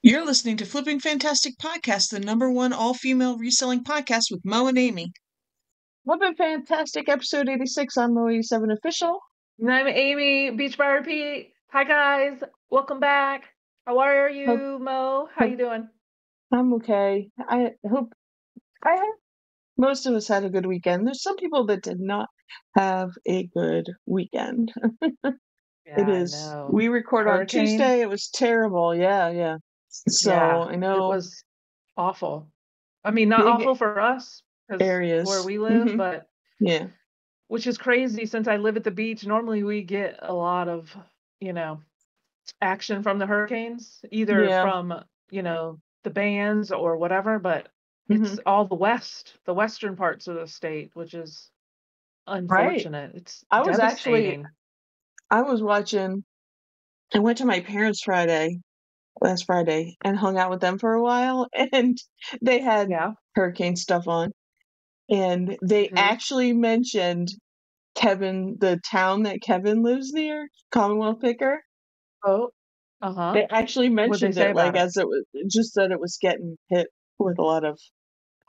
You're listening to Flipping Fantastic Podcast, the number one all-female reselling podcast with Mo and Amy. Flippin' Fantastic, episode 86. I'm Mo 87 Official. And I'm Amy, Beach by Repeat. Hi, guys. Welcome back. How are you, Mo? How you doing? I'm okay. I hope most of us had a good weekend. There's some people that did not have a good weekend. Yeah, It is. I know. We record on Hurricane? Tuesday. It was terrible. Yeah. So Yeah, I know it was awful. I mean, not big awful for us because areas. where we live, but Yeah. which is crazy since I live at the beach. Normally we get a lot of, action from the hurricanes, either Yeah. from, the bands or whatever, but it's all the western parts of the state, which is unfortunate. It's I was devastating. I went to my parents last Friday, and hung out with them for a while, and they had hurricane stuff on, and they actually mentioned Kevin, the town that Kevin lives near, Commonwealth Picker. Oh, They actually What'd they mentioned say it, like, about it? as it was just that it was getting hit with a lot of,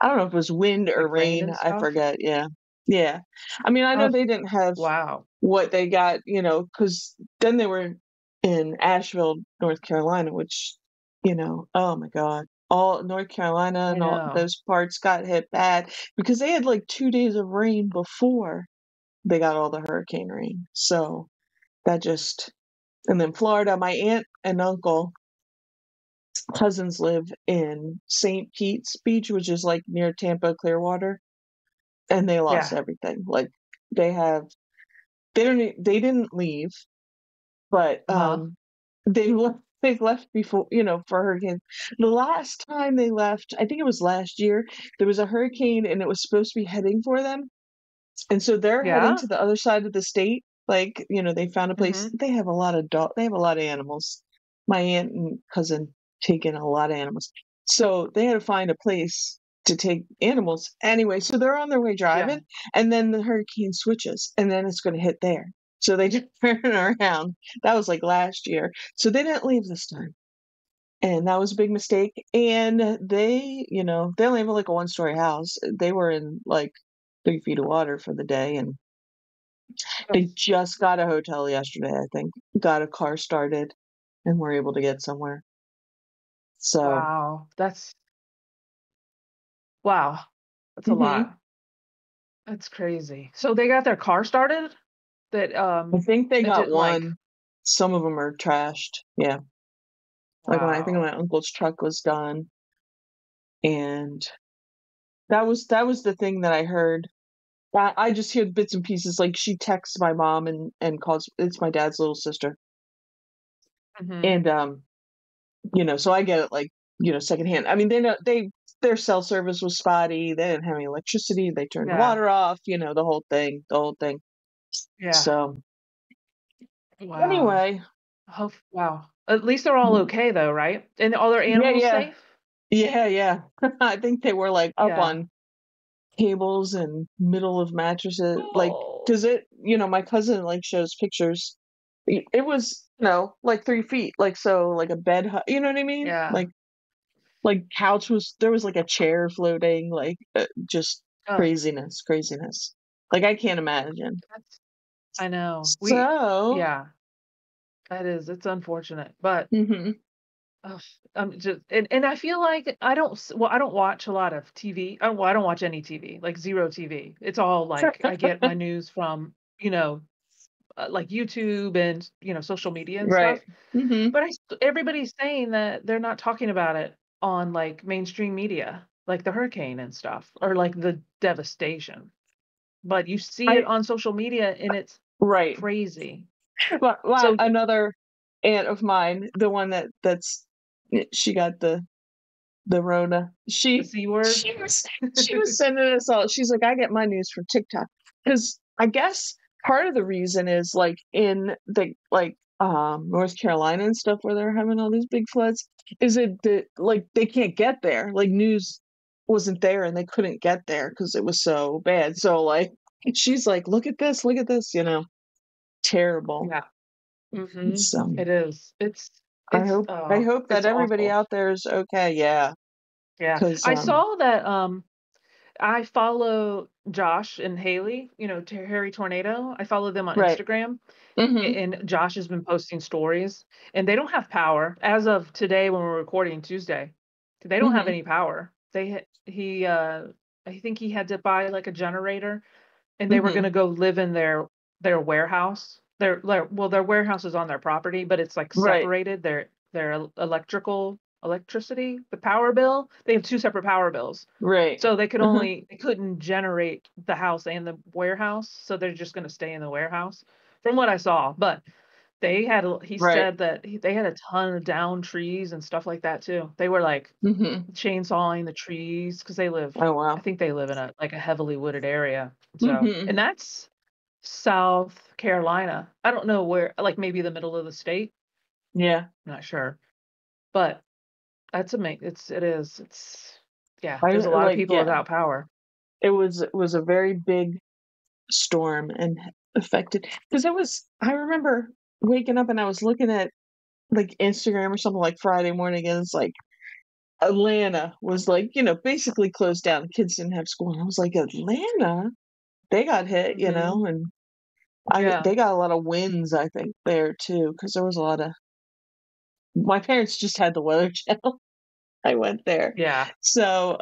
I don't know if it was wind or Like rain rain, and I stuff? forget. Yeah. I mean, I know Oh, they didn't have wow. what they got, because then they were in Asheville, North Carolina, which, oh my God, all North Carolina I and all know. those parts got hit bad because they had like 2 days of rain before they got all the hurricane rain. So that just, and then Florida, my aunt and uncle, cousins live in St. Pete's Beach, which is like near Tampa, Clearwater, and they lost Yeah. everything. Like they have, they didn't leave, but they've left before, for hurricanes. The last time they left, I think it was last year, there was a hurricane and it was supposed to be heading for them. And so they're heading Yeah? to the other side of the state. Like, they found a place. They have a lot of they have a lot of animals. My aunt and cousin taking a lot of animals. So they had to find a place to take animals. Anyway, so they're on their way driving, and then the hurricane switches, and then it's going to hit there. So they just turn around. That was like last year. So they didn't leave this time. And that was a big mistake. And they only have like a one-story house. They were in like 3 feet of water for the day, and they just got a hotel yesterday, I think. Got a car started and were able to get somewhere. So Wow. That's a lot. That's crazy. So they got their car started? That I think they it got didn't like one. Some of them are trashed. Yeah. Like I think wow. my uncle's truck was done. And that was the thing that I heard. I just heard bits and pieces. Like she texts my mom and calls. It's my dad's little sister, and so I get it like secondhand. I mean, their cell service was spotty. They didn't have any electricity. They turned the water off. The whole thing. Yeah. So Wow. anyway, Wow. At least they're all okay though, right? And all their animals safe? Yeah. I think they were like up on cables and middle of mattresses, like because my cousin like shows pictures. It was like 3 feet, like so like a bed, you know what I mean? Yeah. Like couch there was like a chair floating, like just Oh, craziness. Like I can't imagine. I know. So It's unfortunate, but mhm. I'm just and I feel like I don't watch a lot of TV. I don't watch any TV, like zero TV. It's all like I get my news from, like YouTube and, social media and Right. stuff. But everybody's saying that they're not talking about it on like mainstream media, like the hurricane and stuff, or like the devastation. But you see it on social media and it's Right. crazy. Well, So another aunt of mine, the one that's she got the Rona. the C word. She was sending us all. She's like, I get my news from TikTok because I guess part of the reason is like in the North Carolina and stuff where they're having all these big floods, is it that like they can't get there, like news wasn't there and they couldn't get there because it was so bad. So like she's like, look at this, terrible. Yeah. So It is. It's I hope that it's everybody awful. out there is okay. Yeah, Yeah. because I saw that I follow Josh and Haley, Harry Tornado. I follow them on right. Instagram, Mm-hmm. and Josh has been posting stories, and they don't have power as of today when we're recording Tuesday. They don't have Mm-hmm. any power. I think he had to buy like a generator, and they were Mm-hmm. going to go live in their warehouse. Their warehouse is on their property, but it's like Right. separated. Their electricity, the power bill. They have two separate power bills. Right. So Uh-huh. they couldn't generate the house and the warehouse, so they're just going to stay in the warehouse from what I saw. But he Right. said that they had a ton of down trees and stuff like that too. They were like Mm-hmm. chainsawing the trees because Oh I wow. think they live in a heavily wooded area. So, Mm-hmm. and that's South Carolina. I don't know where, like maybe the middle of the state. Yeah. Not sure, but that's amazing. Yeah, I there's a lot of like people yeah. without power. It was a very big storm and affected because I remember waking up and I was looking at like Instagram or something like Friday morning and it's like Atlanta was like, basically closed down. Kids didn't have school. And I was like, Atlanta? They got hit, Hmm. and Yeah, they got a lot of winds, I think, there too, because there was a lot of my parents just had the Weather Channel. I went there. yeah, So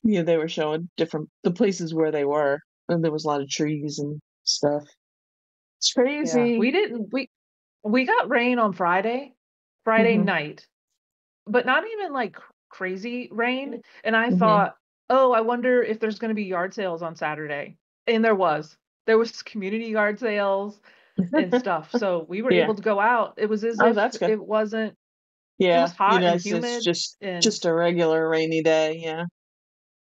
they were showing the places where they were, and there was a lot of trees and stuff. It's yeah. crazy. We got rain on Friday Hmm. night, but not even like crazy rain. And I Hmm. thought, oh, I wonder if there's going to be yard sales on Saturday. And there was community yard sales and stuff. So we were Yeah. able to go out. It was as Oh, if that's good. it Yeah, was hot and it's humid. just And just a regular rainy day. Yeah.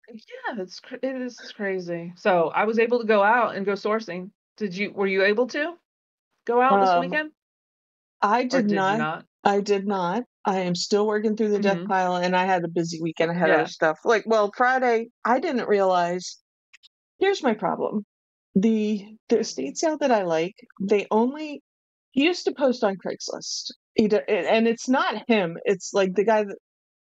yeah, it is crazy. So I was able to go out and go sourcing. Were you able to go out this Um, weekend I or did did you not. not? I did not. I am still working through the death Hmm. pile, and I had a busy weekend. I had other Yeah. stuff. Like, well, Friday, I didn't realize. Here's my problem. The estate sale that I like, they only he used to post on Craigslist. And it's not him. It's like the guy that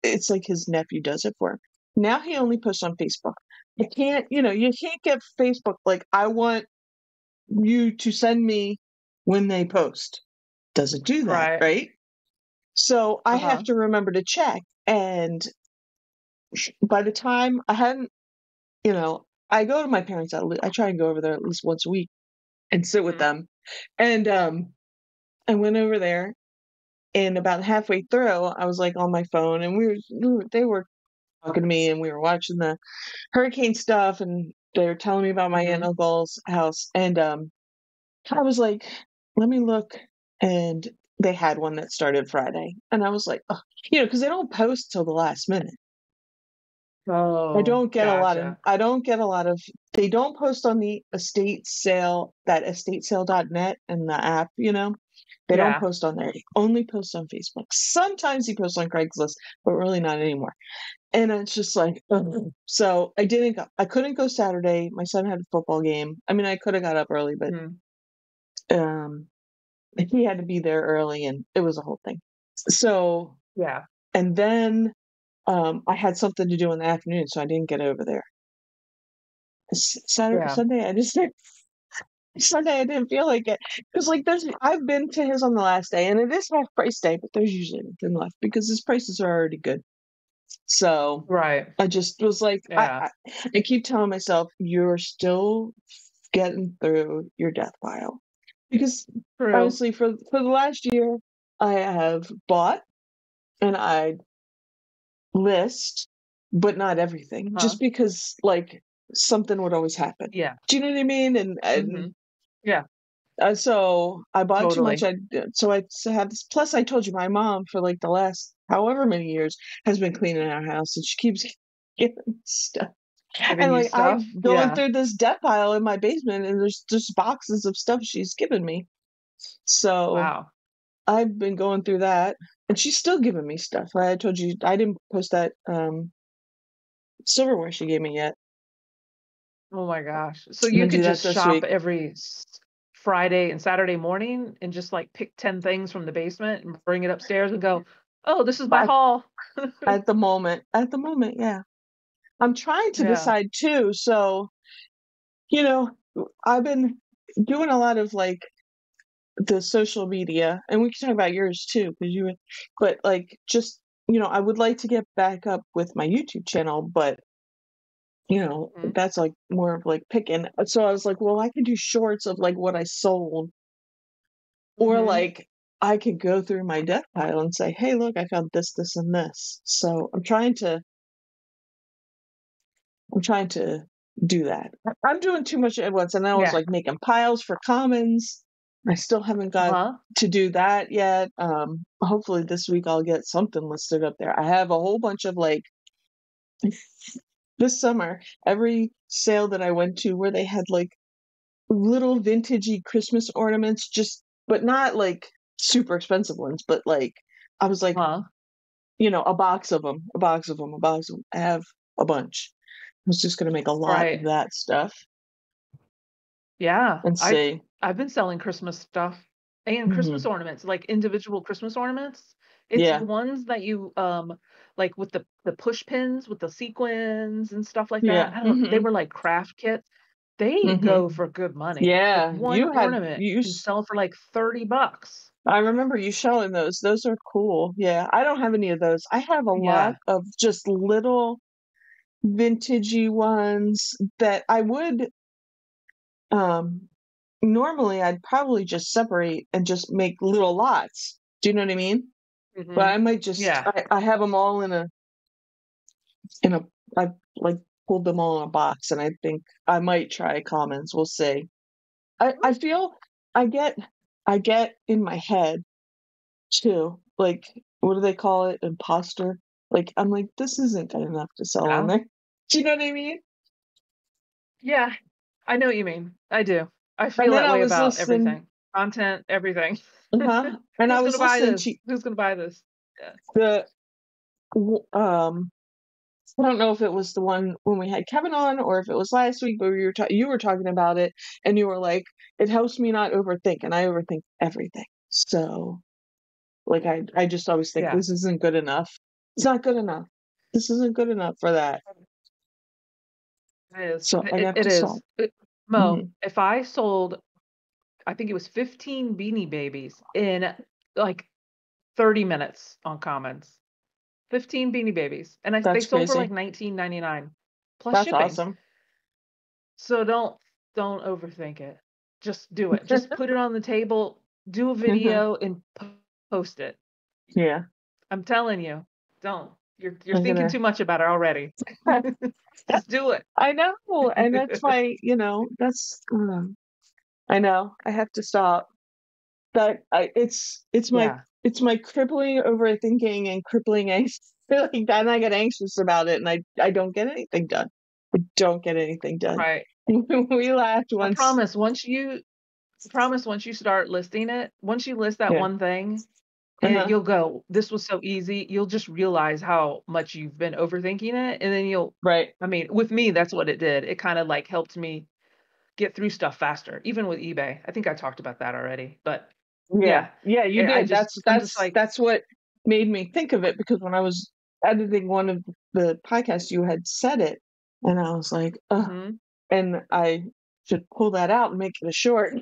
it's like his nephew does it for him. Now he only posts on Facebook. You can't get Facebook like I want you to send me when they post. Doesn't do that, Right. right? So I have Uh-huh. to remember to check. And by the time I hadn't, I go to my parents' house. I try and go over there at least once a week and sit with Mhm. them. And I went over there, and about halfway through, I was like on my phone, and they were talking to me, and we were watching the hurricane stuff, and they were telling me about my aunt and Mhm. uncle's house, and I was like, let me look, and they had one that started Friday, and I was like, oh, because they don't post till the last minute. Oh, gotcha. I don't get a lot of they don't post on the estate sale, that estatesale.net and the app, They don't Yeah. post on there. They only post on Facebook. Sometimes he posts on Craigslist, but really not anymore. And it's just like, ugh. So I didn't go. I couldn't go Saturday. My son had a football game. I mean, I could have got up early, but Mhm. um, he had to be there early, and it was a whole thing. So, Yeah. and then I had something to do in the afternoon, so I didn't get over there. Saturday, Yeah. Sunday, I didn't feel like it because like I've been to his on the last day, and it is half price day, but there's usually nothing left because his prices are already good. So Right. I just was like, Yeah. I keep telling myself, you're still getting through your death pile because True. honestly, for the last year, I have bought and I list, but not everything, Uh-huh. just because like something would always happen. Yeah. Do you know what I mean? And Mhm. Yeah. so I bought too much. Totally. So I have this. Plus, I told you my mom for like the last however many years has been cleaning our house, and she keeps giving me stuff. Giving And you like stuff. I'm going Yeah. through this debt pile in my basement, and there's just boxes of stuff she's given me. So Wow. I've been going through that, and she's still giving me stuff. I told you I didn't post that silverware she gave me yet. Oh my gosh. So I'm you gonna do could that just this shop week. Friday and Saturday morning and just like pick 10 things from the basement and bring it upstairs and go, oh, this is my haul. At the moment, yeah. I'm trying to Yeah. decide too. So, I've been doing a lot of like the social media, and we can talk about yours too, but like just, I would like to get back up with my YouTube channel, but Mhm. that's like more of like picking. So I was like, well, I can do shorts of like what I sold, or Mhm. like I could go through my death pile and say, hey, look, I found this, this, and this. So I'm trying to do that. I'm doing too much at once, and I was Yeah. like making piles for commons. I still haven't got Uh-huh. to do that yet. Hopefully this week I'll get something listed up there. I have a whole bunch of like this summer, every sale that I went to where they had like little vintagey Christmas ornaments, but not like super expensive ones, but like I was like, Uh-huh. a box of them, a box of them, a box of them. I have a bunch. I was just gonna make a lot of Right. that stuff Yeah. and see. I've been selling Christmas stuff and Christmas Hmm. ornaments, like individual Christmas ornaments. It's the Yeah, ones that you like with the push pins with the sequins and stuff like yeah, that. I don't they hmm were like craft kits. They hmm go for good money. Like yeah. one ornament You. can sell for like $30. I remember you showing those. Those are cool. Yeah, I don't have any of those. I have a lot Yeah. of just little vintagey ones that I would um normally I'd probably just separate and just make little lots. Do you know what I mean? But Hmm. I might just Yeah. I have them all in a I like pulled them all in a box, and I think I might try commons. We'll see. I feel I get I get in my head too. Like, what do they call it? Imposter. Like, I'm like, this isn't good enough to sell on Yeah. there. Do you know what I mean? Yeah. I know what you mean. I do. I And feel then that I way was about listening, everything. Content, everything. and I Who's was gonna buy listening this? to Who's gonna buy this? Yeah. the I don't know if it was the one when we had Kevin on or if it was last week, but you were talking about it, and you were like, it helps me not overthink, and I overthink everything. So, like, I just always think Yeah. this isn't good enough. It's not good enough. This isn't good enough for that. It is. So I have It to stop. is. Mo, Hmm. if I sold, I think it was 15 Beanie Babies in like 30 minutes on Commons. 15 Beanie Babies. And they That's sold for like crazy. 19.99 plus That's shipping. awesome. So don't overthink it. Just do it. Just put it on the table, do a video and post it. Yeah, I'm telling you. Don't. You're I'm thinking gonna. too much about it already. Just do it. I know, and that's why I know I have to stop. That Yeah. it's my crippling overthinking and crippling anxiety like that, and I get anxious about it, and I don't get anything done. I don't get anything done. Right. We laughed I once. promise once you start listing it, once you list that Yeah. one thing, and Uh-huh. you'll go, "This was so easy." You'll just realize how much you've been overthinking it, and then Right. I mean, with me, that's what it did. It kind of like helped me get through stuff faster, even with eBay. I think I talked about that already, but Yeah. yeah, Yeah, you did. I'm just like, That's what made me think of it, because when I was editing one of the podcasts, you had said it, and I was like, "Ugh," mhm, and I should pull that out and make it a short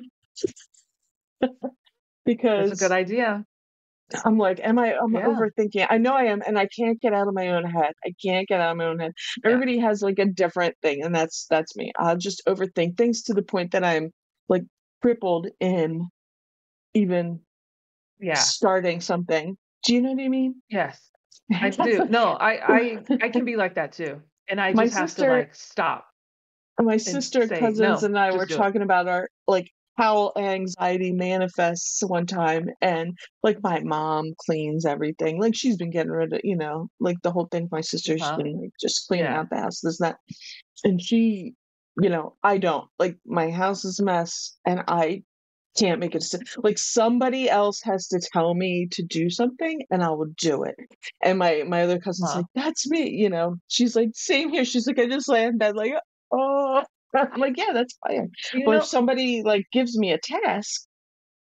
that's a good because idea. I'm like, I'm Yeah, overthinking. I know I am, and I can't get out of my own head. I can't get out of my own head. yeah, Everybody has like a different thing, and that's me. I'll just overthink things to the point that I'm like crippled in even yeah, starting something. Do you know what I mean? yes, I do. No, I can be like that too, and I my just have to sister like stop my and sister, say, cousins, no, and I were just do it. talking about our like how anxiety manifests one time, and like my mom cleans everything. Like she's been getting rid of, like the whole thing. My sister's Huh? been like just cleaning Yeah, out the house, this, that, and she, I don't like my house is a mess, and I can't make a decision. Like somebody else has to tell me to do something, and I will do it. And my other cousin's huh? like, "That's me," She's like, "Same here." She's like, "I just lay in bed like, oh." I'm like, yeah, that's fine. You But if know, somebody like gives me a task,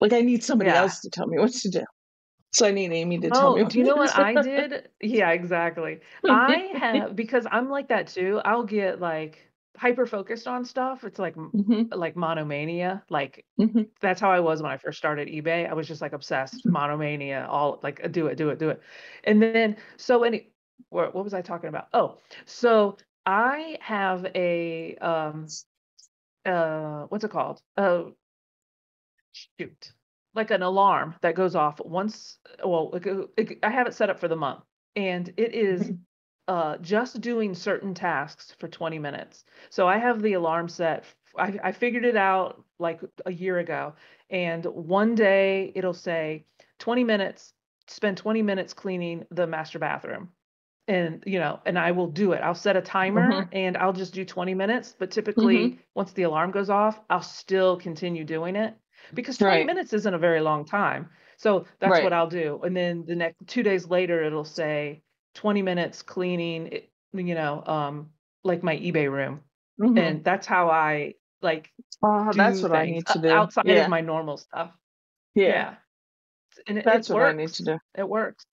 like I need somebody yeah. else to tell me what to do. So I need Amy to tell me Oh, what do you know what I to did? Yeah, exactly. I do. have because I'm like that too. I'll get like hyper focused on stuff. It's like Hmm. like monomania. Like Hmm. that's how I was when I first started eBay. I was just like obsessed, monomania, all like do it, do it, do it. And then what was I talking about? Oh, so I have a what's it called? Shoot. Like an alarm that goes off once well, I have it set up for the month, and it is, just doing certain tasks for 20 minutes. So I have the alarm set I figured it out, like, a year ago, and one day it'll say, "20 minutes, spend 20 minutes cleaning the master bathroom." And I will do it. I'll set a timer, Hmm. and I'll just do 20 minutes, but Hmm. typically, once the alarm goes off, I'll still continue doing it because 20 Right. minutes isn't a very long time. So that's Right. what I'll do. And then the next 2 days later, it'll say 20 minutes cleaning, like my eBay room. Hmm. And that's how I like That's do what I things need to do. outside of Yeah. my normal stuff. Yeah. Yeah. And it That's what I need to works. do It works.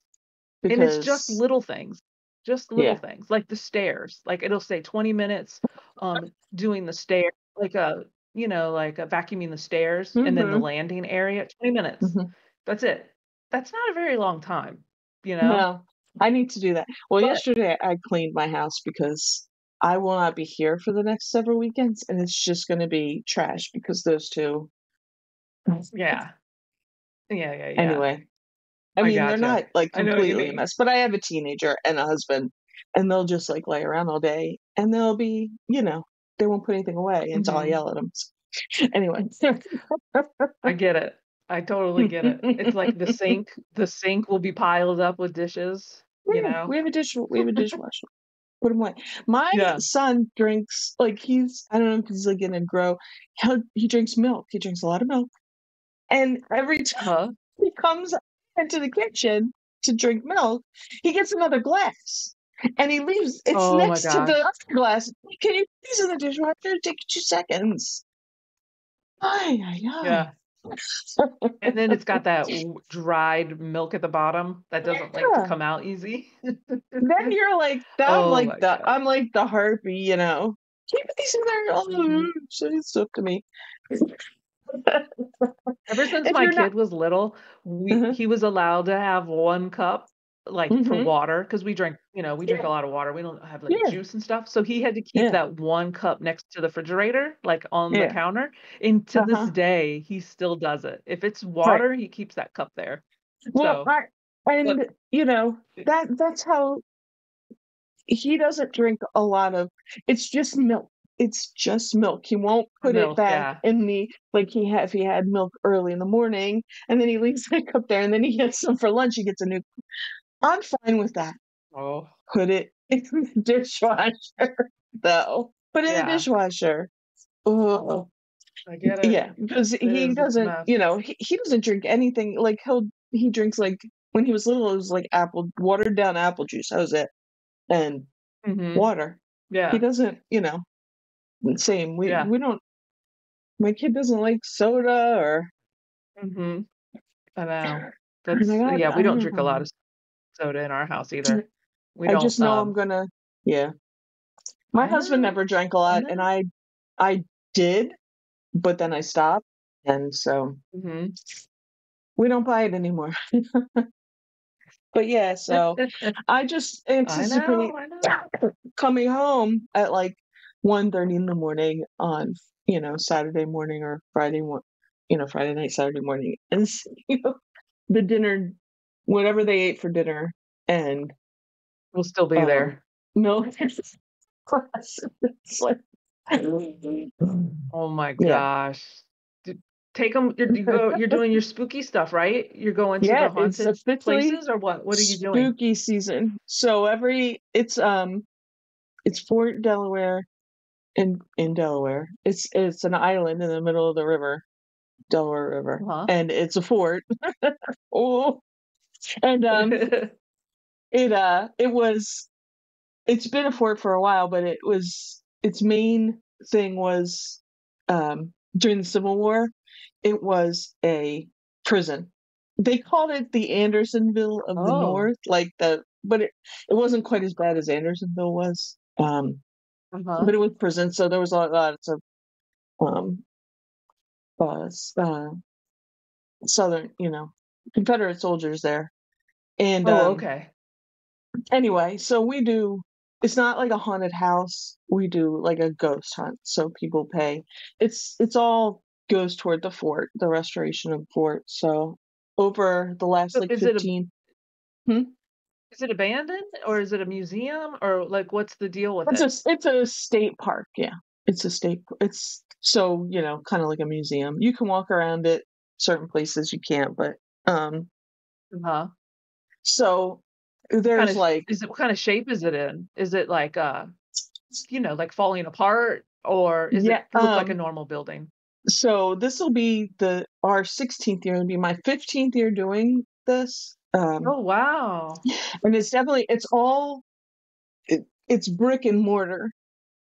And it's just because, little things. Just little yeah. things. Like the stairs. Like it'll say 20 minutes doing the stair like vacuuming the stairs and then the Hmm. landing area, 20 minutes. Hmm. That's it. That's not a very long time, you know? No, I need to do that. Well, But yesterday I cleaned my house because I will not be here for the next several weekends, and it's just going to be trash because those two. yeah. Yeah, yeah, yeah. Anyway, I I mean, they're gotcha. not like I know what you completely a mean. mess, but I have a teenager and a husband, and they'll just like lay around all day, and they'll be, they won't put anything away until I Mhm. yell at them. Anyway, I get it. I totally get it. It's like the sink will be piled up with dishes, you yeah, know? we have a dishwasher. Put him away. My Yeah. son drinks like I don't know if he's like gonna grow. He drinks milk. He drinks a lot of milk, and every time Huh? he comes into the kitchen to drink milk, he gets another glass, and he leaves. It's Oh my next to the gosh. other glass. Can you please in the dishwasher? Take 2 seconds. Ay, ay, Yeah. ay. And then it's got that dried milk at the bottom that doesn't like to Yeah. come out easy. Then you're like, Oh my god. I'm like the harpy, Keep these in there. Oh, Mhm. so it's up to me. Ever since If my you're not, kid was little, we uh he was allowed to have 1 cup, like, for hmm, water, because we drink a yeah, lot of water, we don't have, like, yeah, juice and stuff, so he had to keep yeah, that 1 cup next to the refrigerator, like, on the yeah, counter, and to this uh-huh. day, he still does it. If it's Right. water, he keeps that cup there. Well, So, but and that's how he doesn't drink a lot of. It's just milk. It's just milk. He won't the put it milk, back yeah. in the like if he had milk early in the morning, and then he leaves that cup there, and then he gets some for lunch. He gets a new. I'm fine with that. Oh, Put it in the dishwasher, though. Put it in the yeah. dishwasher. Oh, I get it. yeah, because It he is, it's a doesn't, mess. he doesn't drink anything. Like he drinks like when he was little, it was like watered down apple juice. That was it, and Mhm. water. He Yeah, doesn't, same. yeah. We don't. My kid doesn't like soda or. Mhm. I know. And That's yeah, I we don't don't drink a lot know. of soda in our house either. We I don't, just know I'm gonna. Yeah, my I husband know, never drank a I lot, and know. I did, but then I stopped, and so Mhm. we don't buy it anymore. But yeah, so I just I know, anticipate I know. coming home at like 1:30 in the morning on, Saturday morning or Friday night, Saturday morning, and the dinner, whatever they ate for dinner, and We'll still be um, there. milk. It's like, Oh my yeah, gosh. D Take 'em you're doing your spooky stuff, right? You're going to yeah, the it's haunted officially places or what? What are you doing? spooky season. So it's Fort Delaware in Delaware. It's an island in the middle of the river, Delaware River, Uh-huh. and it's a fort. Oh, and it was it's been a fort for a while, but its main thing was during the Civil War, it was a prison. They called it the Andersonville of the Oh. North, but it wasn't quite as bad as Andersonville was. Uh-huh. But it was prison, so there was lots of um, Southern, Confederate soldiers there. And Oh, okay. anyway, so we do. It's not like a haunted house. We do like a ghost hunt, so people pay. It's all goes toward the fort, the restoration of the fort. So over the last So like 15. Hmm? is it abandoned or is it a museum or like what's the deal with it? It's a state park, yeah. It's so, kind of like a museum. You can walk around it, certain places you can't, but um Uh-huh. so What kind there's of like what kind of shape is it in? Is it like like falling apart or is it yeah, look like a normal building? so this will be our 16th year. It'll be my 15th year doing this. Oh, wow. And it's brick and mortar.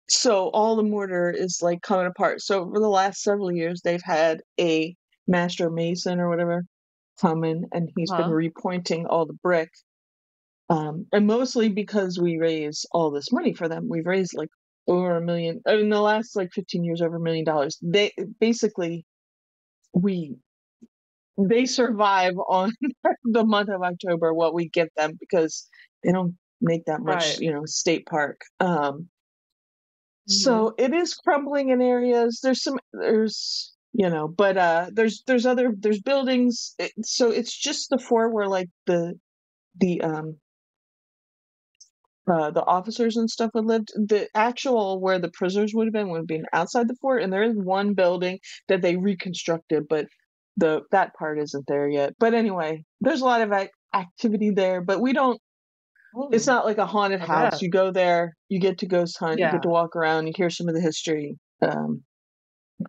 So all the mortar is like coming apart. So for the last several years, they've had a master mason or whatever come in, and he's been Uh-huh. repointing all the brick. And mostly because we raise all this money for them. We've raised like over $1 million in the last like 15 years, over $1 million. They basically we they survive on the month of October what we give them because they don't make that much, Right. state park. Mhm. So it is crumbling in areas. But there's buildings. So it's just the fort where like the the officers and stuff would live. The actual where the prisoners would have been outside the fort, and there is one building that they reconstructed, but that part isn't there yet. But anyway, there's a lot of activity there, but we don't. It's Ooh, not like a haunted I house. bet. You go there, you get to ghost hunt, you get to Yeah, walk around, you hear some of the history.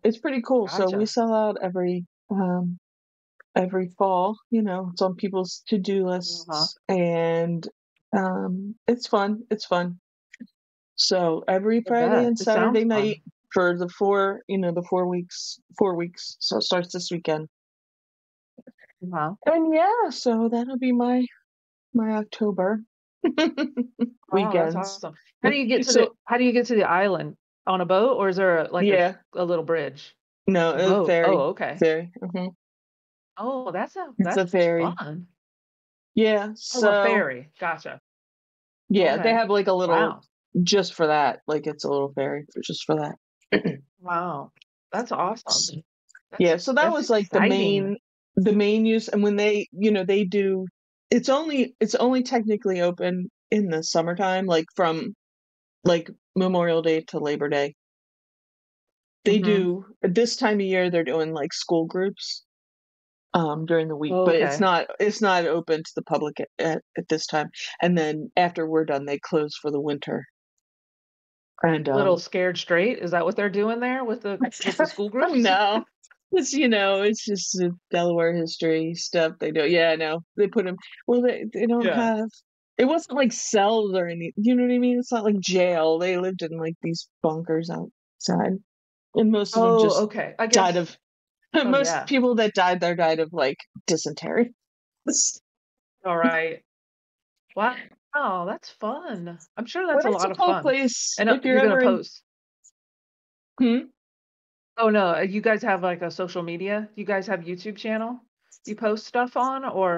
It's pretty cool. So we gotcha. sell out every fall. It's on people's to-do Uh-huh. lists, and it's fun. It's fun. So every I Friday bet. and It sounds Saturday night fun. for the 4 weeks, 4 weeks. So it starts this weekend. Uh-huh. And yeah, so that'll be my October Oh, that's weekends. awesome. So How do you get to the island? On a boat or is there like yeah, a little bridge? no, A a boat. Oh, ferry, okay. ferry. Oh, It's a that's ferry. fun. Yeah. Oh, a So ferry. Gotcha. yeah, they Okay. have like a little Wow. just for that. Like it's a little ferry just for that. Wow. That's awesome. Yeah, so that That's was like exciting. the main use. And when they do, it's only technically open in the summertime, like from like Memorial Day to Labor Day. They Mhm. do this time of year they're doing like school groups during the week, Oh, but it's okay. not open to the public at this time. And then after we're done, they close for the winter. And Little scared straight. Is that what they're doing there with the school groups? no, it's just the Delaware history stuff they do. Yeah, no, they put them. Well, they don't Yeah. have. It wasn't like cells or any. You know what I mean? It's not like jail. They lived in like these bunkers outside, and most of them Oh, just okay. I died guess. of. Oh, Most yeah. people that died there died of like dysentery. All right. Wow. Oh, that's fun. I'm sure But that's a it's a lot of cool fun. place And if you're you're gonna ever in. post. Hmm? Oh no, you guys have like a social media? You guys have YouTube channel you post stuff on We or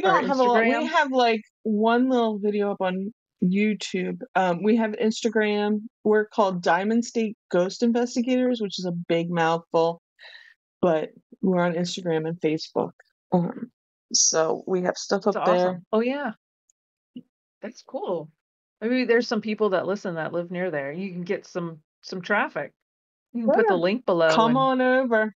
don't have a lot. We Instagram? have like one little video up on YouTube. We have Instagram. We're called Diamond State Ghost Investigators, which is a big mouthful, but we're on Instagram and Facebook. Um, so we have stuff That's up there. awesome. Oh yeah, that's cool. Maybe there's some people that listen that live near there. You can get some traffic. You can put the Yeah, link below come and on over.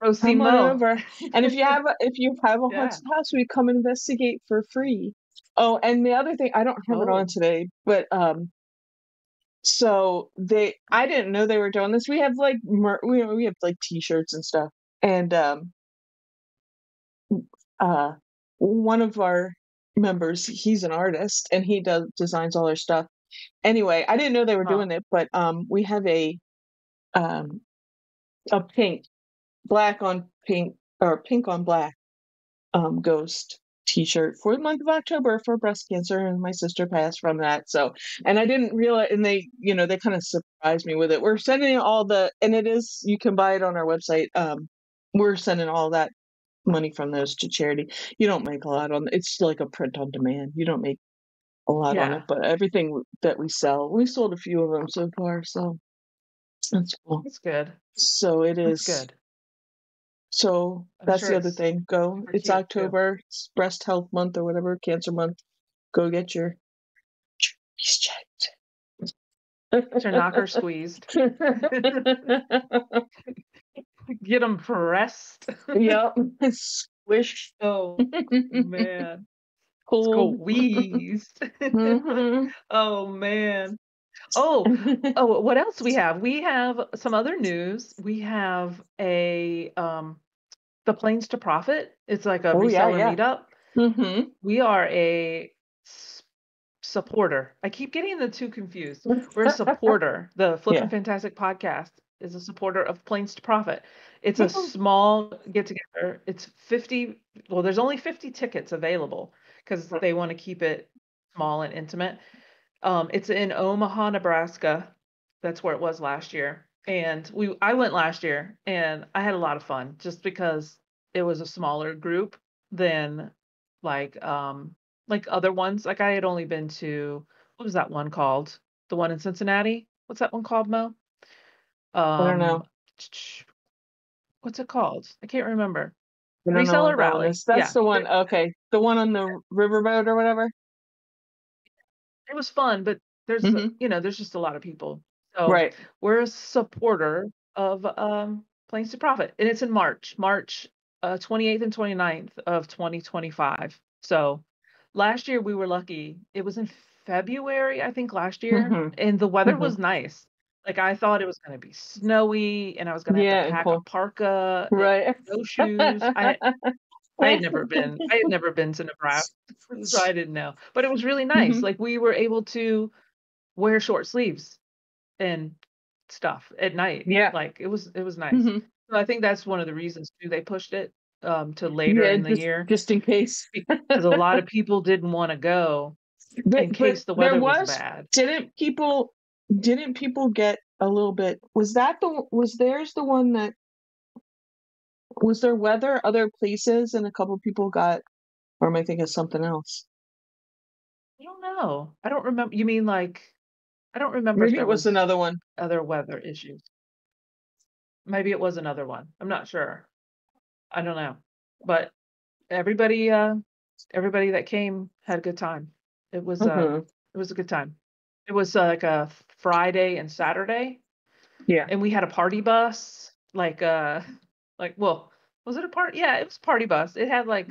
go see Come on Mo. over. And if you have a Yeah. haunted house, we come investigate for free. Oh, and the other thing, I don't have it on Oh, today, but so I didn't know they were doing this. We have like we have like t-shirts and stuff. And uh one of our members, he's an artist and he does designs all our stuff. Anyway, I didn't know they were Huh. doing it, but we have um a pink, black on pink, or pink on black ghost t-shirt for the month of October for breast cancer, and my sister passed from that. So, and I didn't realize, and they, they kind of surprised me with it. We're sending and it is, you can buy it on our website. We're sending all that money from those to charity. You don't make a lot on it's like a print on demand. You don't make a lot on Yeah. it, but everything that we sell, we sold a few of them so far, so that's cool. That's good. So it That's is. good. So I'm that's sure the other it's thing. Go. super It's cute too. October. It's breast health month or whatever, cancer month. Go get your checked. Get your knocker squeezed. Get them pressed. Yep. Squish. Oh, man. Cold. Squeezed. Mhm. Oh, man. Oh, what else we have? We have some other news. We have the Planes to Profit. It's like a Oh yeah, reseller yeah. meetup. Mm-hmm. We are a supporter. I keep getting the two confused. We're a supporter. The Flippin' Yeah. Fantastic podcast is a supporter of Planes to Profit. It's a small get together. It's 50. Well, there's only 50 tickets available because they want to keep it small and intimate. It's in Omaha, Nebraska. That's where it was last year. And I went last year and I had a lot of fun just because it was a smaller group than like other ones. Like I had only been to what was that one called? The one in Cincinnati? What's that one called, Mo? I don't Um know. what's it called? I can't remember. I don't know what Reseller that one Rally. is. That's Yeah. the one. Okay. The one on the riverboat or whatever. It was fun, but Mm-hmm. there's just a lot of people. So Right. we're a supporter of Planes to Profit, and it's in March 28th and 29th of 2025. So last year we were lucky. It was in February, I think, last year, Mm-hmm. and the weather Mm-hmm. was nice. Like I thought it was going to be snowy, and I was going to have to Yeah, and pack a cool. parka and Right. snowshoes. I had never been to Nebraska, so I didn't know. But it was really nice. Mm-hmm. Like we were able to wear short sleeves and stuff at night. Yeah. Like it was nice. Mm-hmm. So I think that's one of the reasons too they pushed it to later Yeah, in the year just in case. because a lot of people didn't want to go in But case the there weather was was bad. didn't people get a little bit, was theirs the one that was there weather other places and a couple people got, or am I thinking of something else? I don't know. I don't remember. You mean like I don't remember if Maybe there it was was another one. other weather issues. Maybe it was another one. I'm not sure. I don't know. But everybody everybody that came had a good time. It was Mm-hmm. it was a good time. It was like a Friday and Saturday, Yeah. and we had a party bus. Well, was it a party? Yeah, it was a party bus. It had like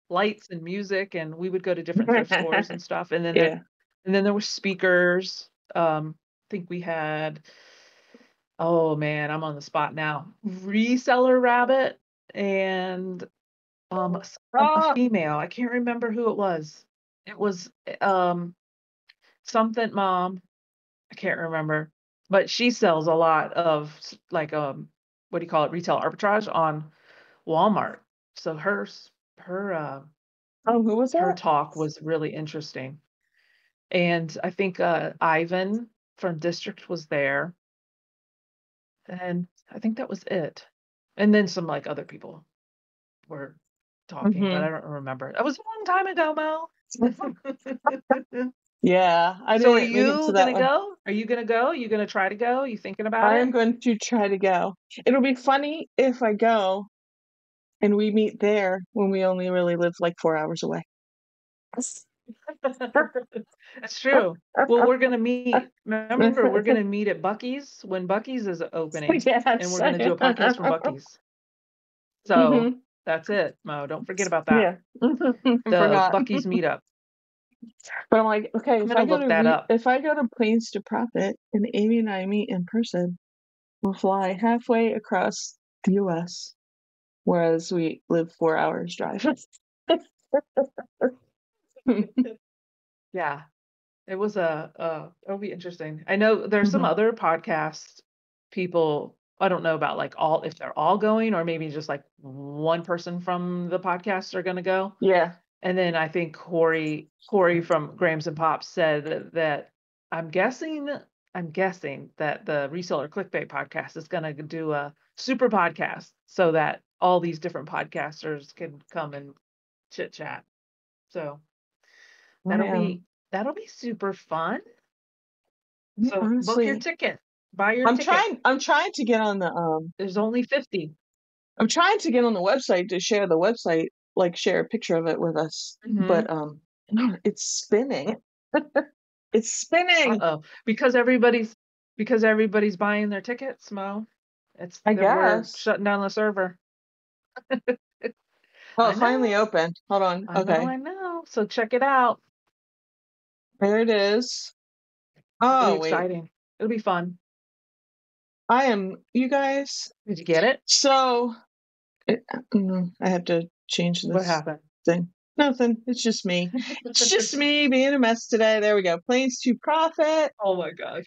lights and music, and we would go to different thrift stores and stuff. Yeah. And then there were speakers. I think we had. Oh man, I'm on the spot now. Reseller Rabbit and a Ah, female. I can't remember who it was. It was um something mom. I can't remember. But she sells a lot of like what do you call it? Retail arbitrage on Walmart. So her oh, who was her that? talk was really interesting. And I think Ivan from District was there. And I think that was it. And then some like other people were talking, but Mm-hmm. I don't remember. That was a long time ago, Mel. Yeah, I So are didn't make it to you that gonna one. go? Are you gonna go? You gonna try to go? You thinking about I it? am going to try to go. It'll be funny if I go and we meet there when we only really live like 4 hours away. That's true. Well, we're gonna meet. Remember, we're gonna meet at Bucky's when Bucky's is opening, and Yes. we're gonna do a podcast from Bucky's. So Hmm. that's it, Mo. Don't forget about that. Yeah. I The forgot. Bucky's meetup. But I'm like, okay, I'm gonna look that up. if I go to Planes to Profit and Amy and I meet in person, we'll fly halfway across the US, whereas we live 4 hours drive. Yeah, It was it'll be interesting. I know there's some Mhm. other podcast people. I don't know about like all if they're all going or maybe just like one person from the podcast are going to go. Yeah. And then I think Corey from Grams and Pops said that I'm guessing that the Reseller Clickbait podcast is going to do a super podcast so that all these different podcasters can come and chit chat. So I that'll am. be super fun. So book your Honestly, ticket. Buy your ticket. I'm trying to get on the There's only 50. I'm trying to get on the website to share the website, like share a picture of it with us. Mm-hmm. But no, it's spinning. It's spinning. Uh-oh. Because everybody's buying their tickets, Mo. I We're guess. shutting down the server. Oh, I it finally know. opened. Hold on. Okay. I know. So check it out. There it is. It'll be Oh, wait. exciting. It'll be fun. You guys. Did you get it? So, I have to change What this happened? thing. Nothing. It's just me. It's just me being a mess today. There we go. Planes to profit. Oh my gosh.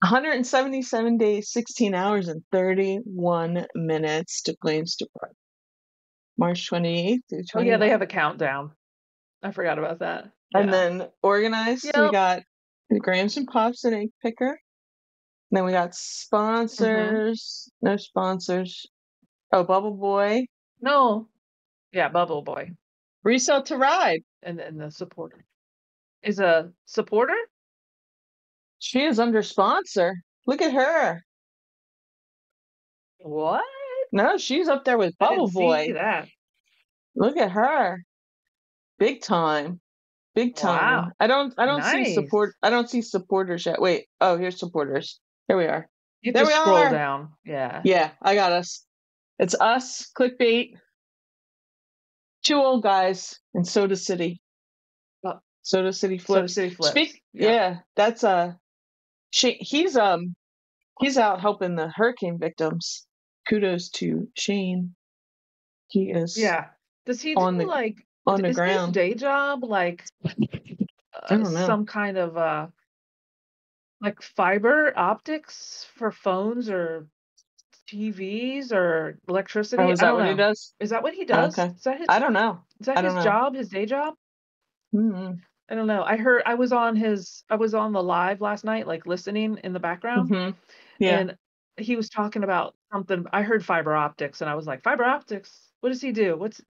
177 days, 16 hours, and 31 minutes to planes to profit. March 28th through Oh yeah, 29th. they have a countdown. I forgot about that. And Yeah. then organized, we got Grams and Pops and Egg Picker. And then we got sponsors. No sponsors. Oh, Bubble Boy. No. Yeah, Bubble Boy. Resell to Ride. And then the supporter. Is a supporter? She is under sponsor. Look at her. What? No, she's up there with I Bubble didn't Boy. see that. Look at her. Big time. Big time. Wow. I don't see Nice. I don't see supporters yet. Wait. Oh, here's supporters. Here we are. You have There to we scroll are. down. Yeah. Yeah, I got us. It's us, clickbait, two old guys in Soda City. Oh, Soda City Soda Flips. City Flips. Yeah, that's he's out helping the hurricane victims. Kudos to Shane. He is Does he on do the like on the is his ground. day job like I don't know. some kind of like fiber optics for phones or TVs or electricity? Oh, is I that don't what he know. does? Is that what he does? Okay. Is that his I don't know. I don't know. job, his day job? Mm-hmm. I don't know. I was on the live last night, like listening in the background, Mm-hmm. Yeah. and he was talking about something. I heard fiber optics, and I was like, fiber optics. What does he do? What's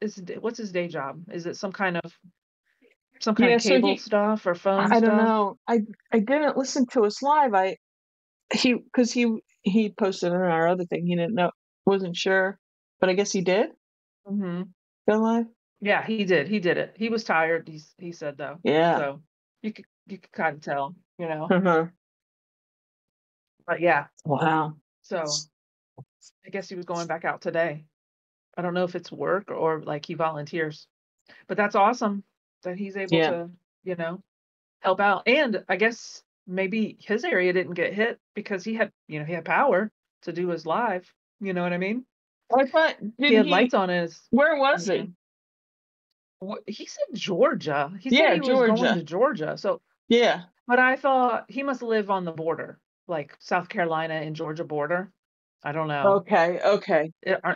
his day job? Is it some kind of So cable stuff or phone I don't stuff? know. I didn't listen to us live. Because he posted on our other thing. He didn't know, wasn't sure, but I guess he did Mm-hmm. go live. Yeah, he did. He did it. He was tired. He said though. Yeah. So you could kind of tell, Uh-huh. But yeah. Wow. So I guess he was going back out today. I don't know if it's work or like he volunteers, but that's awesome that he's able to, help out. And I guess maybe his area didn't get hit because he had power to do his live. You know what I mean? I thought He had lights on his. Where was he? He said Georgia. He said he was going to Georgia. So yeah. But I thought he must live on the border, like South Carolina and Georgia border. I don't know. Okay.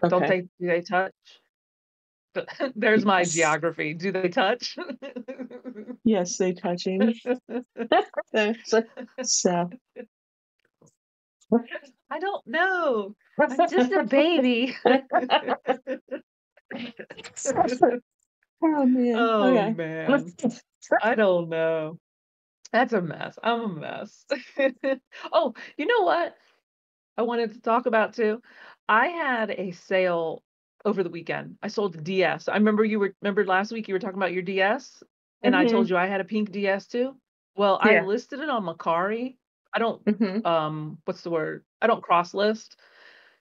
Don't do they touch? There's my geography. Do they touch? Yes, they touch Amy. So. I don't know. I'm just a baby. Oh man. Oh Okay. man. I don't know. That's a mess. I'm a mess. Oh, you know what I wanted to talk about too? I had a sale over the weekend. I sold the DS. Remember last week you were talking about your DS and I told you I had a pink DS too? Well, I listed it on Mercari. I don't what's the word? I don't cross list.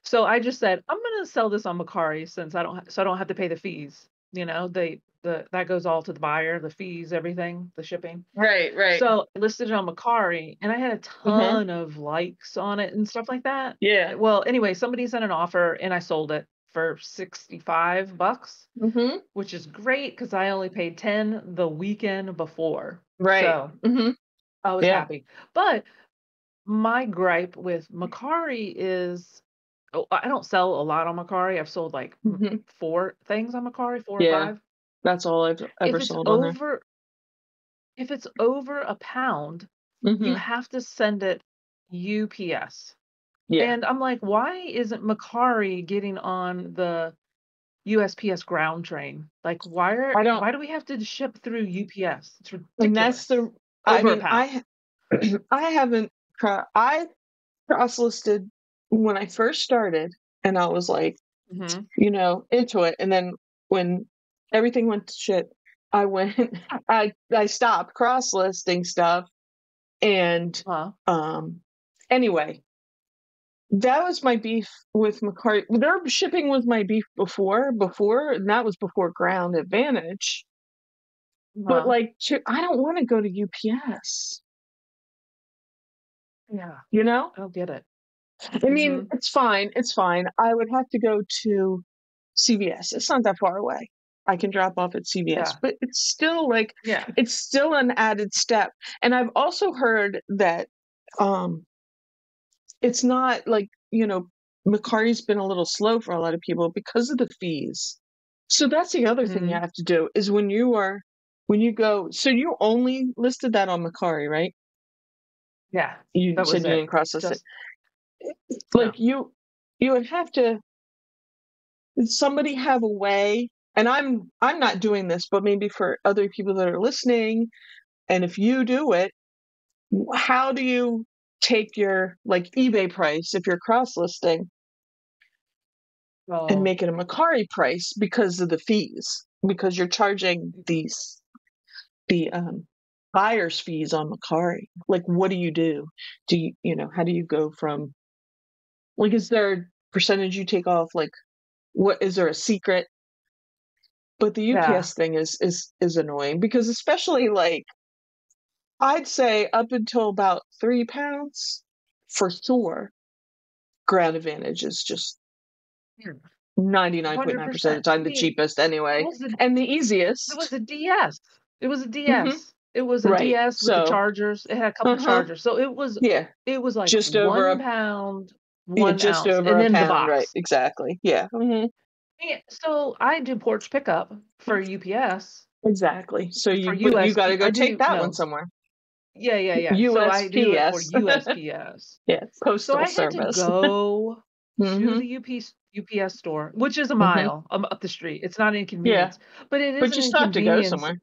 So I just said, I'm going to sell this on Mercari since I don't have to pay the fees. That goes all to the buyer, the fees, everything, the shipping. Right. So I listed it on Mercari and I had a ton of likes on it and stuff like that. Yeah. Well, anyway, somebody sent an offer and I sold it for $65, Mm-hmm. which is great because I only paid 10 the weekend before. Right. So Mm-hmm. I was Yeah. happy. But my gripe with Macari is, oh, I don't sell a lot on Macari. I've sold like Mm-hmm. 4 things on Macari, 4 or Yeah. 5. That's all I've ever If it's sold on there. over if it's over a pound, you Mm-hmm. have to send it UPS. Yeah. And I'm like, why isn't Macari getting on the USPS ground train? Like, I don't, why do we have to ship through UPS? It's and that's ridiculous. the, I Over a mean, pound. I haven't, I cross-listed when I first started, and I was like, Hmm. into it. And then when everything went to shit, I went, I stopped cross-listing stuff. And Huh? anyway, that was my beef with McCarty. Their shipping was my beef before, and that was before Ground Advantage. But Huh? like, I don't want to go to UPS. Yeah. You know? I don't get it. I mean, Hmm. it's fine. It's fine. I would have to go to CVS. It's not that far away. I can drop off at CVS, Yeah. but it's still like, Yeah. it's still an added step. And I've also heard that um it's not like, Macari's been a little slow for a lot of people because of the fees. So that's the other thing you Hmm. have to do is when you go, so you only listed that on Macari, right? Yeah. You That said was you it. didn't cross list it. Just Like no. you would have to somebody have a way, and I'm not doing this, but maybe for other people that are listening, and if you do it, how do you take your like eBay price if you're cross listing and Oh, make it a Macari price because of the fees, because you're charging the buyer's fees on Macari. Like, what do you do? How do you go from, like, is there a percentage you take off? Like, what is there a secret? But the yeah. UPS thing is annoying because especially like I'd say up until about 3 pounds for sure, Ground Advantage is just 99.9% of 100%. the I time the mean, cheapest it anyway, was a and the it easiest. was a DS. It was a Hmm. DS. It was a Right. DS with the So, chargers. It had a couple uh-huh. chargers. So Yeah. it was like Just over 1 pound, yeah, one just ounce, over and a then the pound, right? box. Exactly. Yeah. Hmm. Yeah, so I do porch pickup for UPS, Exactly. So for you got to USP. go I take do that one no. somewhere. Yeah, yeah, yeah. So I do it for USPS. USPS. Yeah, So postal I had to service. go to Hmm. the UPS store, which is a Hmm. mile up the street. It's not an Yeah, inconvenience, but it is but an you still have to go inconvenience. somewhere.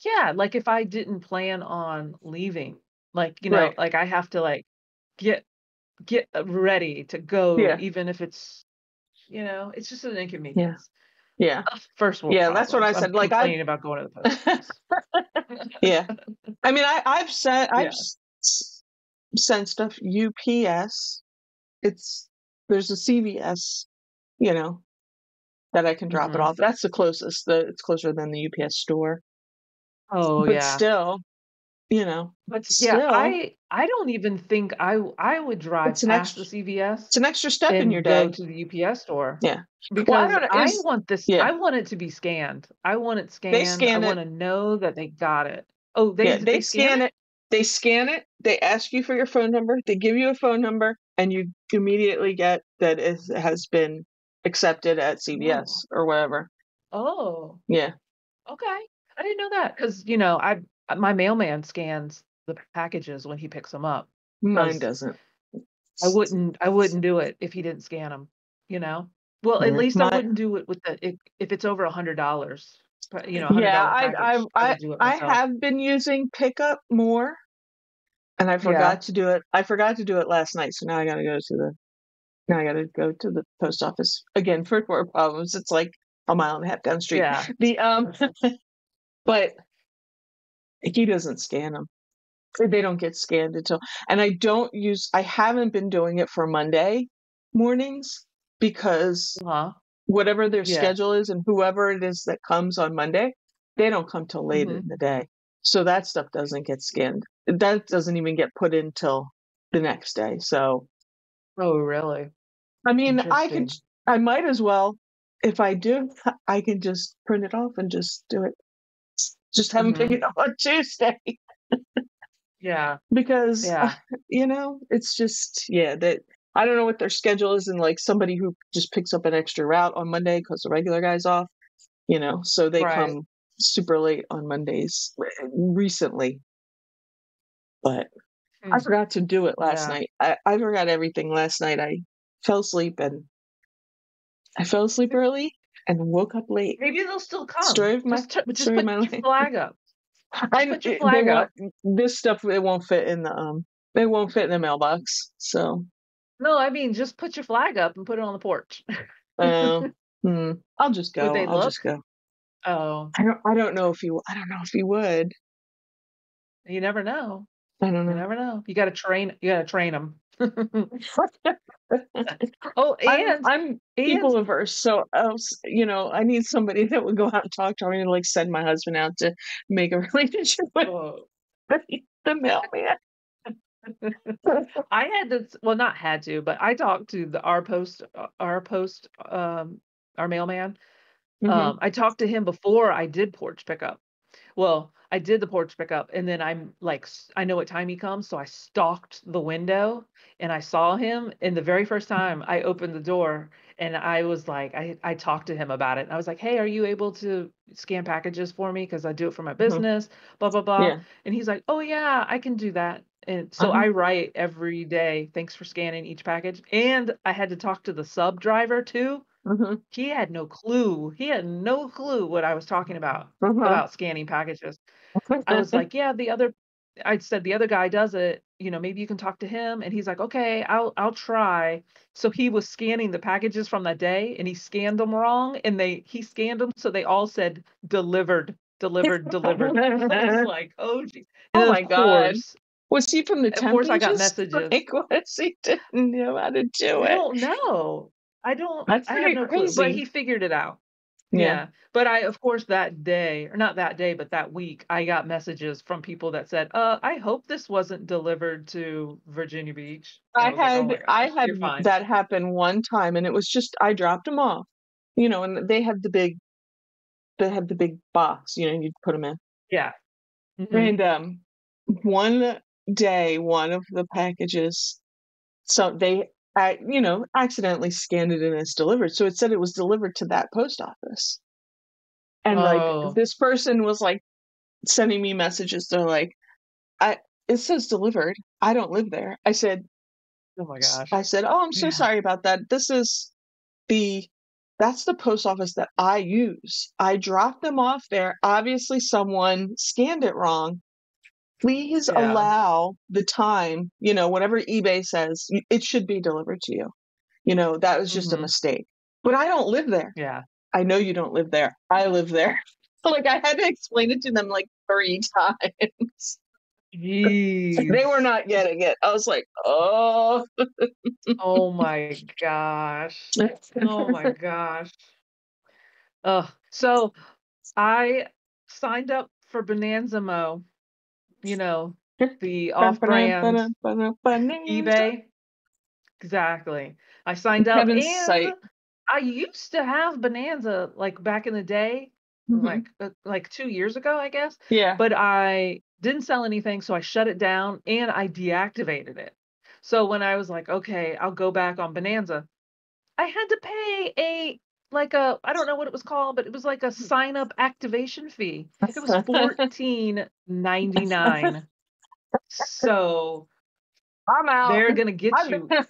Yeah, like if I didn't plan on leaving, like, Right. like I have to like get ready to go, Yeah. even if it's, it's just an Yeah. inconvenience. Yeah. Ugh, first world Yeah. That's what I problems. I'm said. Like complaining about going to the post office. yeah. I mean, I've Yeah. sent stuff UPS. There's a CVS, you know, that I can drop it Hmm. off. That's the closest. It's closer than the UPS store. Oh But yeah. still, But yeah, still, I don't even think I would drive it's an past the extra. CVS It's an extra step in your and go day. to the UPS store Yeah. Well, I because don't know. Yeah. I want it to be scanned. I want it They scanned. I scan want it. to know that they got it. Oh, Yeah. they scan it? They scan it. They ask you for your phone number. They give you a phone number, and you immediately get that it has been accepted at Oh. CVS or whatever. Oh, Yeah. okay. I didn't know that because, my mailman scans the packages when he picks them up Mine because doesn't. I wouldn't do it if he didn't scan them, you know? Well, at Yeah. least I My wouldn't do it with if it's over $100, yeah. $100 package, I would do it I myself. have been using pickup more, and I Yeah. forgot to do it. I forgot to do it last night, so now I got to go to the post office again for more problems. It's like a mile and a half down the street. Yeah. The but he doesn't scan them. They don't get scanned until, and I haven't been doing it for Monday mornings because Uh-huh. whatever their Yeah. schedule is and whoever it is that comes on Monday, they don't come till late in Mhm. the day. So that stuff doesn't get scanned. That doesn't even get put in till the next day. So, Oh, really? I mean, Interesting. I might as well. If I do, I can just print it off and just do it. Just have them pick it up on Tuesday. Yeah. Because Yeah. it's just that I don't know what their schedule is, and like somebody who just picks up an extra route on Monday because the regular guy's off, so they Right. come super late on Mondays recently. But I Hmm. forgot to do it last Yeah. night. I forgot everything last night. I fell asleep early and woke up late. Maybe they'll still come. Story of my Just story of put my your life. flag up. Just put your They flag want up. this stuff. It won't fit in the mailbox. So No, I mean just put your flag up and put it on the porch. uh, I'll just Would go. they I'll look? just go. Oh, I don't know if he would. you never know. I don't You know. never know. You gotta train them. Oh, I'm and people averse, so else, I need somebody that would go out and talk to me and like send my husband out to make a relationship with oh, the mailman. I had to, well, not had to, but I talked to our mailman. Hmm. I talked to him before I did porch pickup. Well, I did the porch pickup, and then I'm like, I know what time he comes, so I stalked the window and I saw him. And the very first time I opened the door, and I was like, I talked to him about it. And I was like, hey, are you able to scan packages for me? Because I do it for my Hmm. business, blah, blah, blah. Yeah. And he's like, oh, yeah, I can do that. And so Uh-huh. I write every day, thanks for scanning each package. And I had to talk to the sub driver too. Hmm. He had no clue. He had no clue what I was talking Uh-huh. about scanning packages. I was like, "Yeah, I said the other guy does it, maybe you can talk to him." And he's like, "Okay, I'll try." So he was scanning the packages from that day, and he scanned them wrong, and he scanned them so they all said delivered, delivered, delivered. I was like, "Oh gee." And Oh then my God. Was he from the of temp course I got ages? messages. Like, was he didn't know how to do I it? don't know. That's I have pretty no clue, but crazy. he figured it out. Yeah. Yeah, but of course, that day, or not that day, but that week, I got messages from people that said, I hope this wasn't delivered to Virginia Beach." And I was like, "Oh my I gosh, had you're fine." that happen one time, and it was just I dropped them off, and they had the big box, you'd put them in. Yeah. Mhm. And one day, one of the packages, so they, accidentally scanned it in as delivered. So it said it was delivered to that post office. And like Oh, this person was like sending me messages. They're like, I it says delivered. I don't live there. oh my gosh. I said, oh, I'm so Yeah, sorry about that. The that's the post office that I use. I dropped them off there. Obviously, someone scanned it wrong. Please yeah, allow the time, whatever eBay says, it should be delivered to you. That was just a mhm, mistake. But I don't live there. yeah. I know you don't live there. I live there. Like I had to explain it to them like 3 times. They were Jeez. not getting it. I was like, oh. Oh my gosh. Oh my gosh. So I signed up for Bonanza Mo, you know, the off-brand Bonanza. eBay. Exactly. I signed up, Heaven's and sight. I used to have Bonanza like back in the day, Hmm. like 2 years ago, I guess, Yeah. but I didn't sell anything, so I shut it down and I deactivated it. So when I was like, "Okay, I'll go back on Bonanza," I had to pay I don't know what it was called, but it was like a sign up activation fee. It was 14.99. So I'm out. they're gonna get I've you been,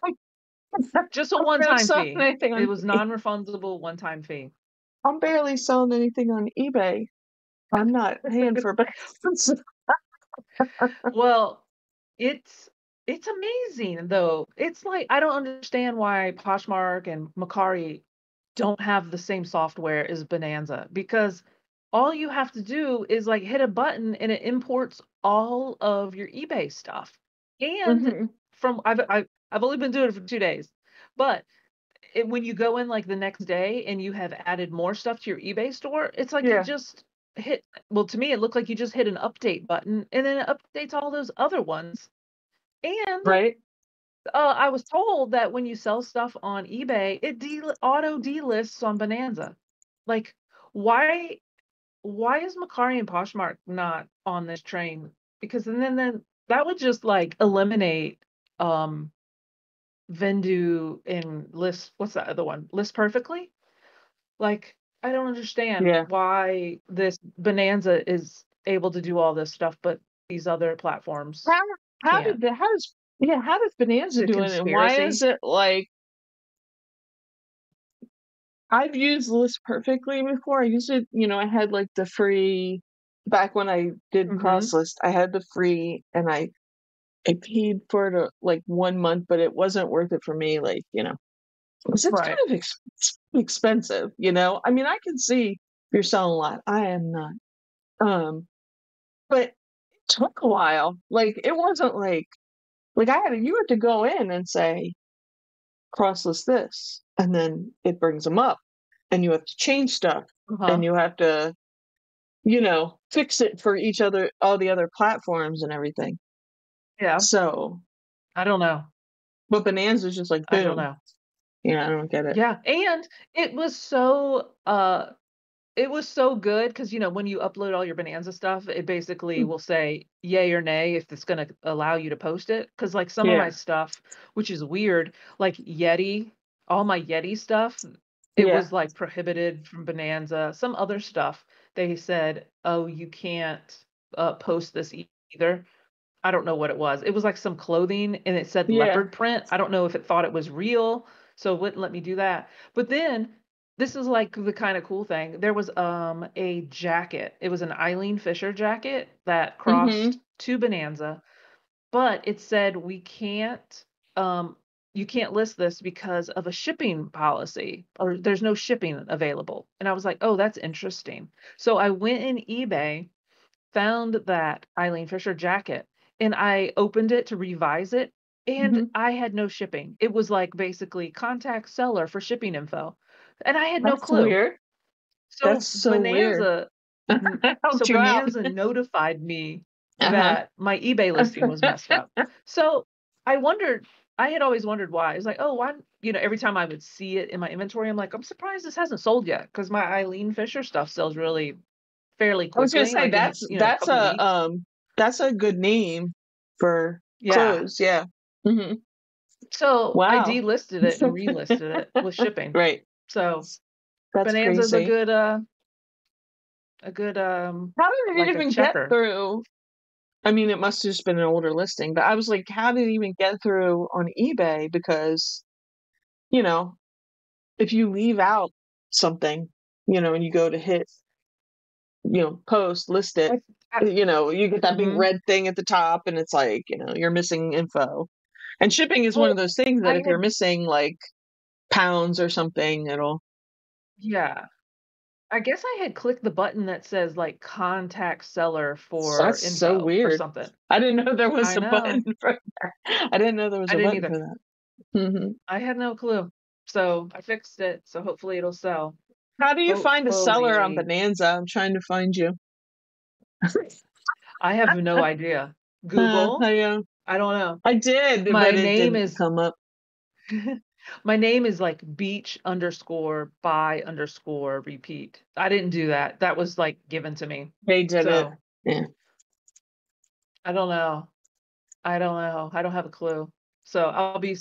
just a I'm barely one-time selling fee. anything It on. was non-refundable one-time fee. I'm barely selling anything on eBay. I'm not paying for bananas. Well, it's it's amazing though. It's like I don't understand why Poshmark and Macari don't have the same software as Bonanza, because all you have to do is like hit a button and it imports all of your eBay stuff. And Hmm. I've only been doing it for 2 days, but when you go in like the next day and you have added more stuff to your eBay store, it's like you Yeah. just hit, well, to me, it looked like you just hit an update button and then it updates all those other ones. And Right. I was told that when you sell stuff on eBay, it auto delists on Bonanza. Like, why why is Macari and Poshmark not on this train? Because then that would just like eliminate um Vendu and List. What's that other one? List Perfectly? Like, I don't understand Yeah. why this Bonanza is able to do all this stuff, but these other platforms How can't. how does Bonanza The do it, and why is conspiracy. it like I've used List Perfectly before. I used it, I had like the free back when I did Mhm. CrossList. I had the free, and I paid for it like 1 month, but it wasn't worth it for me. Like, 'cause it's Right. kind of expensive. I mean, I can see you're selling a lot. I am not. But it took a while. Like, it wasn't like you had to go in and say crossless this, and then it brings them up, and you have to change stuff, Uh-huh. and you have to, fix it for all the other platforms and everything. Yeah. So, I don't know. but Bonanza's just like I don't boom. know. Yeah, I don't get it. Yeah, and it was so good because when you upload all your Bonanza stuff, it basically Mm. will say yay or nay if it's gonna allow you to post it. Because like some of my Yeah, stuff, which is weird, like Yeti, all my Yeti stuff, it yeah, was like prohibited from Bonanza. Some other stuff, they said, oh, you can't post this either. I don't know what it was. It was like some clothing and it said yeah. leopard print. I don't know if it thought it was real, so it wouldn't let me do that. But then this is like the kind of cool thing. There was a jacket. It was an Eileen Fisher jacket that Mm-hmm. crossed to Bonanza, but it said um you can't list this because of a shipping policy or there's no shipping available. And I was like, "Oh, that's interesting." So I went in eBay, found that Eileen Fisher jacket, and I opened it to revise it, and Mm-hmm. I had no shipping. It was like basically contact seller for shipping info, and I had no That's clue. weird. That's So so weird. Bonanza, so Helped you out. Bonanza notified me Uh-huh. that my eBay listing was messed up. So I wondered, I had always wondered why. It's like, oh, why? Every time I would see it in my inventory, I'm like, I'm surprised this hasn't sold yet because my Eileen Fisher stuff sells really fairly I was gonna quickly, say like in, a couple weeks. that's a good name for Yeah. clothes. Yeah. Hmm. So I Wow. delisted it and relisted it with shipping. Right. So That's Bonanza's crazy. a good How did it like a even get checker. through? I mean, it must have just been an older listing, but I was like, how did it even get through on eBay? Because, you know, if you leave out something, and you go to hit, post, list it, I, I, you get that big hmm red thing at the top, and it's like, you're missing info. And shipping is one of Well, those things that I if you're had missing like pounds or something, it'll. yeah. I guess I had clicked the button that says like contact seller for That's so info or weird. something. I didn't know there was I a button know. for that. I didn't know there was I a didn't button either. for that. I had no clue. So I fixed it. So hopefully it'll sell. How do you find a seller on Hopefully. Bonanza? I'm trying to find you. I have no idea. Google? I don't know. I did, My but it name didn't is come up. my name is like beach underscore by underscore repeat. I didn't do that. That was like given to me. They did it. So Yeah. I don't know. I don't know. I don't have a clue. So I'll be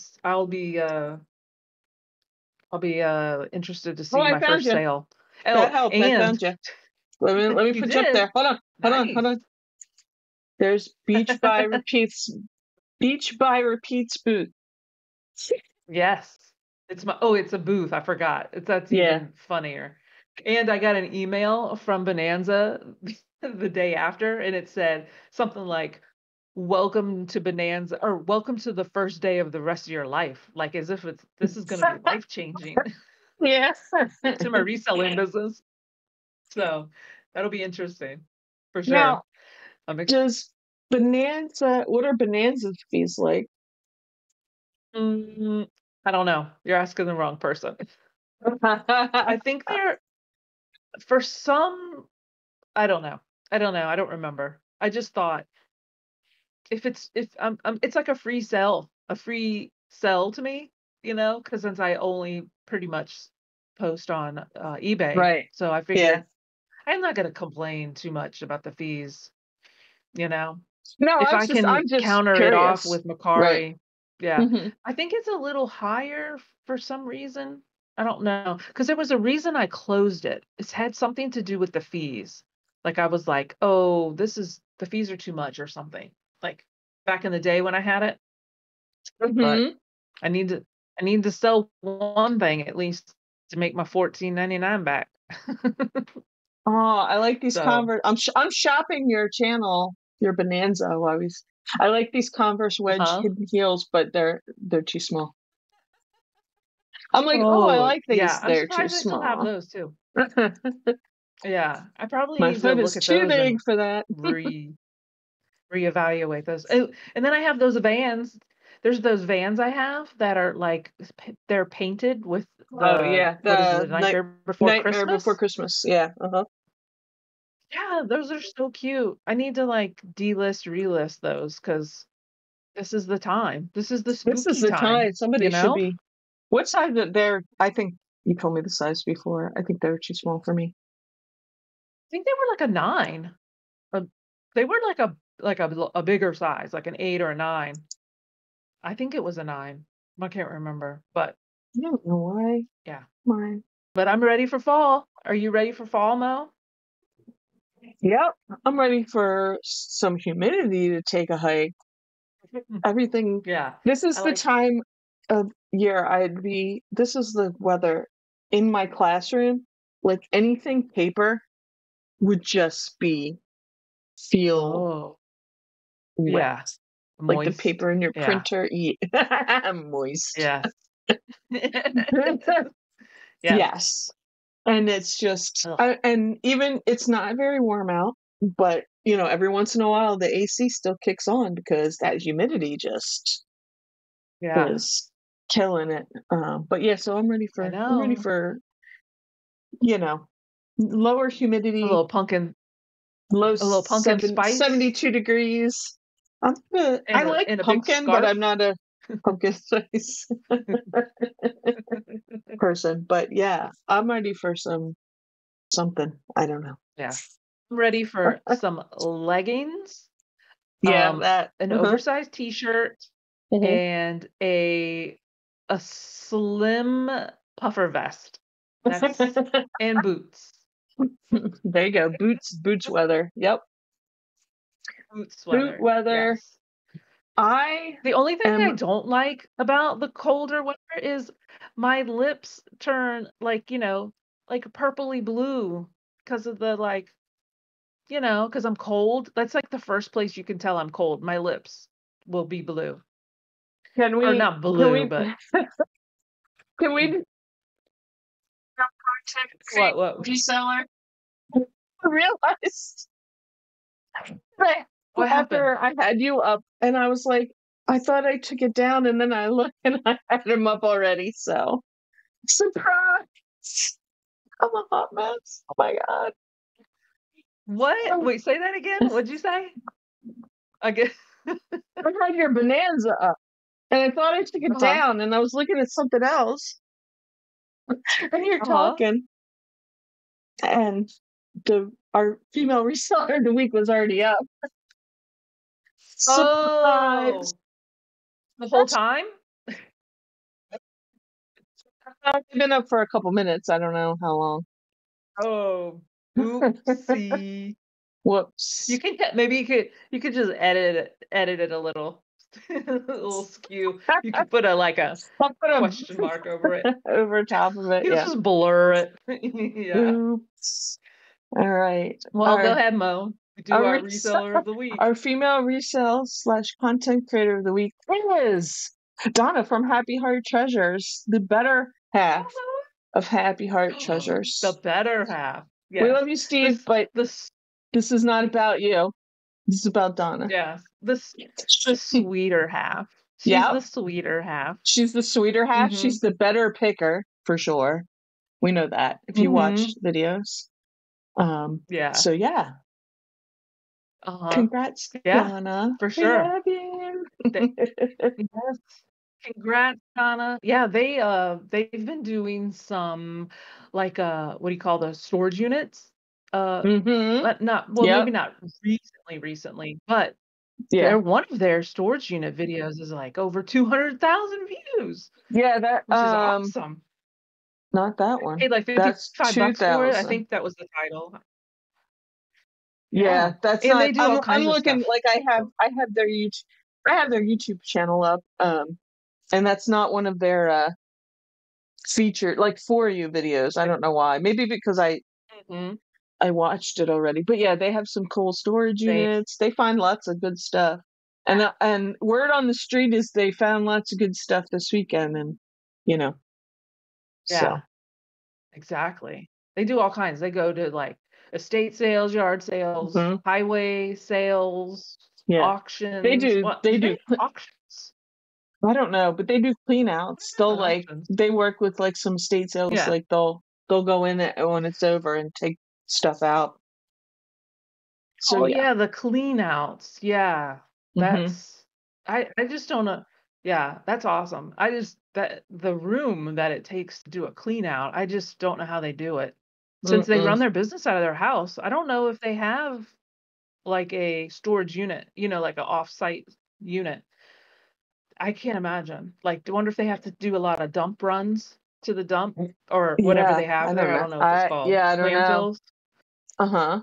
interested to Oh, see I my found first you. sale. That Oh, helped. I and found you. Let me you put you up did. there. Hold on. Hold on. Hold Nice. on. There's Beach by Repeats. Beach by Repeats booth. Yes. It's a booth. I forgot. That's Yeah. even funnier. And I got an email from Bonanza the day after, and it said something like, "Welcome to Bonanza," or "Welcome to the first day of the rest of your life." Like as if this is going to be life changing Yeah. to my reselling business. So that'll be interesting for sure. Now, I'm ex- does what are Bonanza's fees like? mm, I don't know. You're asking the wrong person. I think they're for some. I don't know. I don't know. I don't remember. I just thought if it's like a free sale. a free sell to me, because since I only pretty much post on eBay, Right. so I Yeah. figured I'm not going to complain too much about the fees, No, if I I'm can just counter it off curious. with Right. Macari. Yeah, Mhm. I think it's a little higher for some reason. I don't know, because there was a reason I closed it. It's had something to do with the fees. Like I was like, oh, the fees are too much or something. Like back in the day when I had it, but Mhm. I need to I need to sell one thing at least to make my $14.99 back. Oh, I like these So, Converse. I'm shopping your channel, your Bonanza. I like these Converse wedge huh? hidden heels, but they're too small. I'm like, oh, I Oh, like yeah. these. I'm They're too surprised I still have small. those too. Yeah, I probably My need to foot look is at too those big and for that. reevaluate those. Oh, and then I have those Vans. There's those Vans I have that are like they're painted with Oh the yeah, what is it, the the Nightmare Before Nightmare Before Christmas? Christmas. Yeah. Uh-huh. Yeah, those are so cute. I need to like delist, relist those because this is the time. This is the This is spooky the time, time. Somebody you should know? be. What size that they're? I think you told me the size before. I think they're too small for me. I think they were like a 9. Uh, they were like a bigger size, like an 8 or a 9. I think it was a 9. I can't remember, but I don't know why. yeah. Mine. But I'm ready for fall. Are you ready for fall, Mo? Yep. I'm ready for some humidity to take a hike. Everything. Yeah, This I is the like. time of year this is the weather in my classroom. Like anything paper would just feel Oh, wet. yeah, Like the moist. paper in your Yeah, printer, moist. yes, yes. Yes. And it's just, Ugh. and even it's not very warm out, but every once in a while the AC still kicks on because that humidity just Yeah, is killing it. But yeah, so I I'm ready know. for, you know, lower A humidity, little pumpkin, low a little pumpkin seven, spice 72 degrees. I and a like and a big pumpkin, but scarf. I'm not a pumpkin spice person. But yeah, I'm ready for something. I don't know. Yeah, I'm ready for some leggings, Yeah, that. an Uh-huh. oversized t-shirt, Mhm. and a slim puffer vest. That's and boots. There you go. Boots weather. Yep. Boots Boot weather. weather. Yes. I The only thing I am don't like about the colder weather is my lips turn like purpley blue because of the because I'm cold. That's like the first place you can tell I'm cold. My lips will be blue. can Or we not can blue, we but can we do content create what reseller? I realized that what happened? after I had you up and I was like, I thought I took it down and then I looked and I had him up already. So surprise. I'm a hot mess. Oh my god. What? Um, Wait, say that again. What'd you say? I guess. I had your Bonanza up and I thought I took it Uh-huh. down and I was looking at something else and you're Uh-huh. talking and our female reseller of the week was already up. Surprise. Oh, the whole time? I've been up for a couple minutes. I don't know how long. Oh, oopsie. Whoops. Maybe you could just edit it a little. A little skew. You could put a I'll put question mark over it. a over top of it. You Yeah. just blur it. Yeah. Oops. All right. Well, go ahead, Mo. We do Our our res- reseller of the week. our female resale slash content creator of the week is Donna from Happy Heart Treasures, the better half of Happy Heart The Treasures. better half. We Yes. love you, Steve, This but this this is not about you. This is about Donna. yes. This the sweeter half. She's Yep. the sweeter half. She's the sweeter half. Mm-hmm. She's the better picker for sure. We know that if you Mm-hmm. watch videos. Yeah. So yeah, Uh-huh. congrats, Yeah, Donna. for We sure. love you. Yes. Congrats, Donna. Yeah, they've been doing some like what do you call those storage units? Mm-hmm. But not well, Yep. maybe not recently, but Yeah. one of their storage unit videos is like over 200,000 views, Yeah, that which is awesome. not that one. Paid like That's $55 for it. I 2,000. think that was the title. Yeah, Yeah. that's And not they do all I'm kinds of looking stuff. like I have their YouTube channel up. And that's not one of their featured like for you videos. I don't know why. Maybe because Mhm. I watched it already. But yeah, they have some cool storage They units. They find lots of good stuff. And word on the street is they found lots of good stuff this weekend and you know. yeah. So, Exactly. They do all kinds. They go to like estate sales, yard sales, mhm. highway sales, Yeah. They auctions. do What they do they do have auctions? I don't know, but they do clean outs. What They'll about like auctions? they work with like some state sales, Yeah. like they'll go in it when it's over and take stuff out. So Oh yeah. yeah, the clean outs. Yeah. Hmm. That's I just don't know. Yeah, that's awesome. I just that the room that it takes to do a clean out, I just don't know how they do it. Since they Mm-mm. run their business out of their house, I don't know if they have like a storage unit, like a off-site unit. I can't imagine. Like, I wonder if they have to do a lot of dump runs to the dump or whatever Yeah, they have I there. don't I know. don't know what it's called. I don't know. Landfills. Uh-huh.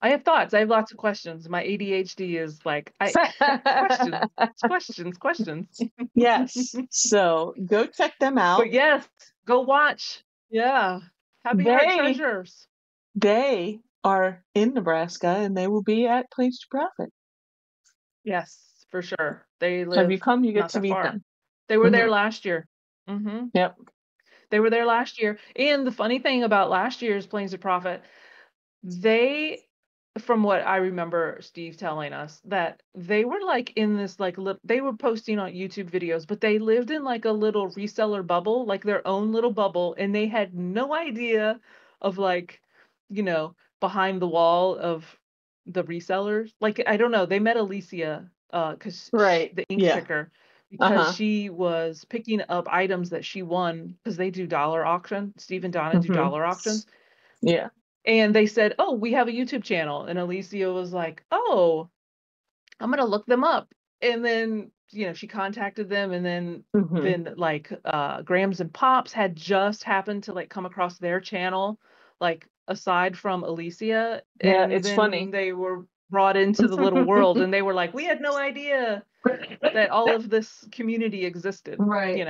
I have thoughts. I have lots of questions. My ADHD is like, I questions, questions, questions. Yes. So go check them out. But yes, go watch. Yeah. Happy Heart They Treasures. they are in Nebraska and they will be at Place to Profit. Yes, for sure. They So if you live come, you get not to that meet far. them. They were Hmm. there last year. Hmm. Yep. They were there last year. And the funny thing about last year's Planes of Profit, they, from what I remember Steve telling us, that they were like in this like they were posting on YouTube videos, but they lived in like a little reseller bubble, like their own little bubble, and they had no idea of like, behind the wall of the resellers. Like I don't know, they met Alicia cuz Right. the ink Yeah. picker because Uh-huh. she was picking up items that she won because they do dollar auction. Steve and Donna do Hmm. dollar auctions. Yeah. And they said, "Oh, we have a YouTube channel." And Alicia was like, "Oh, I'm gonna look them up." And then, she contacted them and then Hmm. like Grams and Pops had just happened to like come across their channel, like aside from Alicia, Yeah, and it's then funny. they were brought into the little world and they were like, "We had no idea that all of this community existed," Right.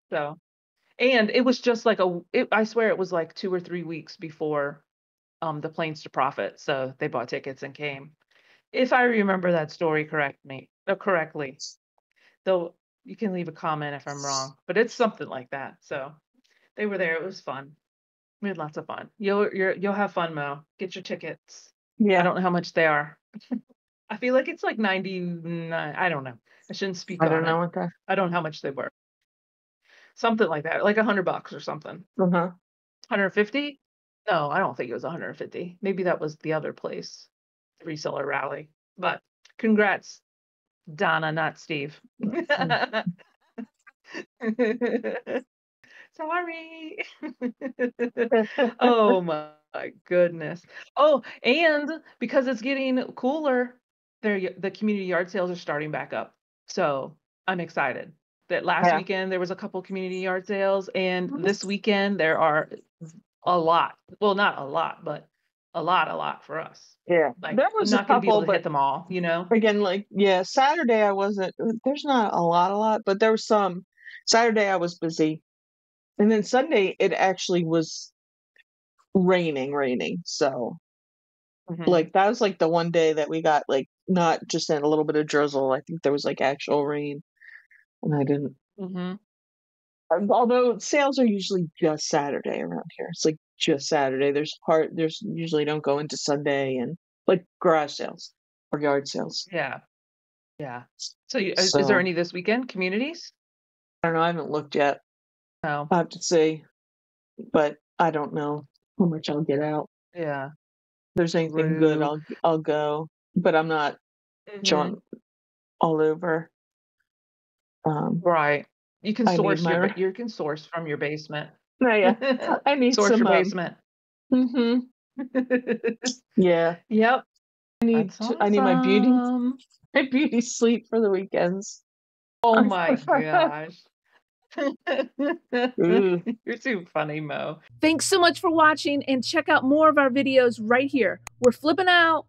So, and it was just like I swear it was like 2 or 3 weeks before the Planes to Profit, so they bought tickets and came. If I remember that story correctly, though you can leave a comment if I'm wrong, but it's something like that. So they were there. It was fun. We had lots of fun. You'll have fun, Mo. Get your tickets. I Yeah. don't know how much they are. I feel like it's like 99. I don't know. I shouldn't speak I on don't know it. what that. I don't know how much they were. Something like that, like $100 or something. Uh-huh. 150? No, I don't think it was 150. Maybe that was the other place, the reseller rally. But congrats, Donna, not Steve. Sorry. Oh my goodness. Oh, and because it's getting cooler, the community yard sales are starting back up. So I'm excited that last Yeah. weekend there was a couple community yard sales, and this weekend there are a lot. Well, not a lot, but a lot for us. Yeah. Like, There I'm was a not going to be able couple, to but hit them all, again, like, yeah, Saturday I wasn't, there's not a lot, but there was some. Saturday I was busy. And then Sunday it actually was raining. So, Hmm. like, that was like the one day that we got, like, not just in a little bit of drizzle. I think there was like actual rain. And I didn't, Hmm. although sales are usually just Saturday around here. It's like just Saturday. There's usually don't go into Sunday and like garage sales or yard sales. Yeah. Yeah. So, is there So any this weekend? Communities? I don't know. I haven't looked yet. No. I have to say, but I don't know how much I'll get out. Yeah. If there's anything good, Rue. I'll go. But I'm not Hmm. John all over. Right. You can I need source my. you can source from your basement. Yeah, I need Source some. your basement. Mm-hmm. Yeah. Yep. I That's need awesome. my beauty sleep for the weekends. Oh my gosh. Ooh. You're too funny, Mo. Thanks so much for watching, and check out more of our videos right here. We're flipping out.